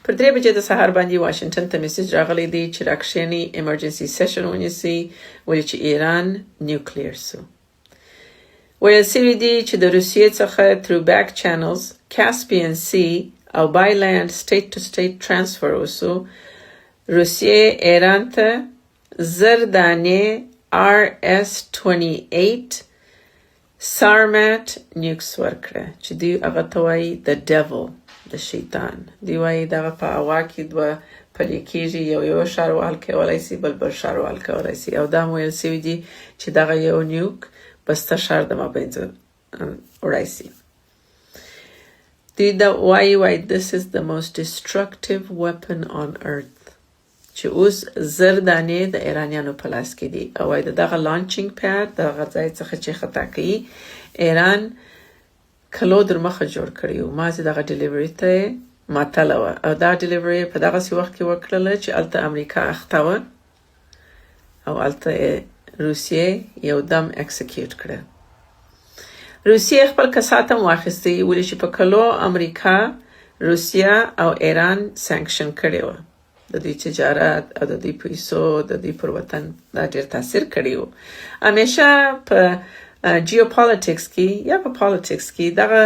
پر 3 بجې د سهار باندې واشنگټن ته میسج راغلی دی چې راکښېني ایمرجنسي سیشن ونیسي ولې چې ایران نیوکلیر سو. ویل سوي دي چې د روسیې څخه through back channels Caspian Sea او by land state to state transfer وسو. روسیې ایران ته 1000 دانې RS-28 Sarmat نیوکس ورکړه چې دوی هغه ته وایي the devil د شیطان. دوی وایي دغه په هوا کې دوه پلې کېږي، یو ښاروال کولی سي بل ښاروال کولی سي، او دا هم ویل سوي دي چې دغه یو نیوک بسته ښار د مابینځ وړی سي. دوی دا وایي this is the most destructive weapon on earth چې اوس 1000 دانې د ایرانیانو په لاس کې دي، او وایي دغه لانچینګ پیډ دغه ځای څخه چې خطا کوي ایران کلو در مخه جوړ کړی و. ما چې دغه ډیلیوري ته ماتله وه، او دا ډیلیوري په دغسې وخت کې وکړله چې هلته امریکا اخته وه او هلته روسیې یو دم اکسیکیوټ کړه. روسیې خپل کسات هم واخیستی ولې چې په کلو امریکا روسیه او ایران سانکشن کړی وه. د دوی تجارت او د دوی پیسو د دوی پر وطن دا ډېر تاثیر کړی و. همیشه په جیوپالیټکس کې یا په پالیټکس کې دغه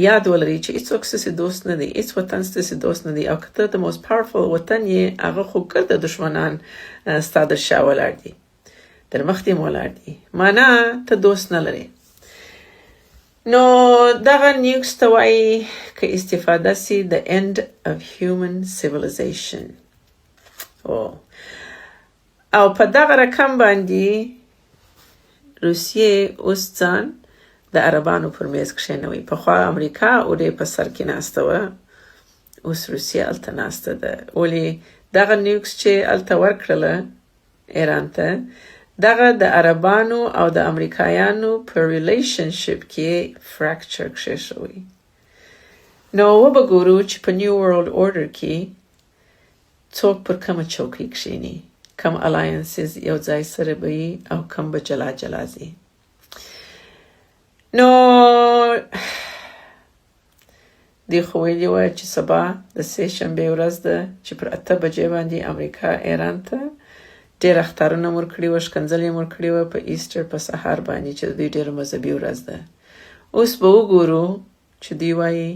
یاد ولري چې هیڅوک ستاسې دوست نه دی، هیڅ وطن ستاسې دوست نه دی، او که ته د موست پاورفل وطن یې هغه خو ګرده دشمنان ستا در شا ولاړ دي، در مخ دې ولاړ دي، معنا ته دوست نه لري. نو دغه نیوکس ته وایي که استفاده سي the end of human civilization. او په دغه رقم باندې روسیې اوس ځان د عربانو پر میز کښېنوي. پخوا امریکا اوډې په سر کې ناسته وه، اوس روسیې هلته ناسته ده. ولې دغه نیوکس چې هلته ورکړله ایران ته، دغه د عربانو او د امریکایانو په ریلیشنشپ کې فراکچر کښېښوي. نو وبګورو چې په نیو ورلډ اورډر کې څوک پر کومه چوکۍ کښېني، کم الاینسز یو ځای سره به وي او کم به جلا جلا ځي. نو دوی خو ویلي وه چې سبا د سې شنبې ورځ ده چې پر 8 بجې باندې امریکا ایران ته ډېر اخطارونه مور کړي وه، ښکنځل یې مور کړي وه په ایسټر په سهار باندې چې د دوی ډېره مذهبي ورځ ده. اوس به وګورو چې دوی وایي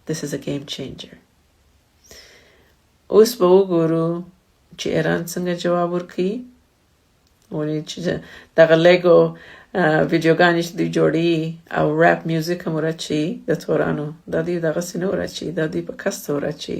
this is a game changer. اوس به وګورو چې ایران څنګه جواب ورکوي. ولې چې دغه لیګو ویډیوګانې چې دوی جوړي او ریپ میوزیک هم ورچي د تورانو، دا دوی دغسې نه ورچي، دا دوی په قصد ورچي.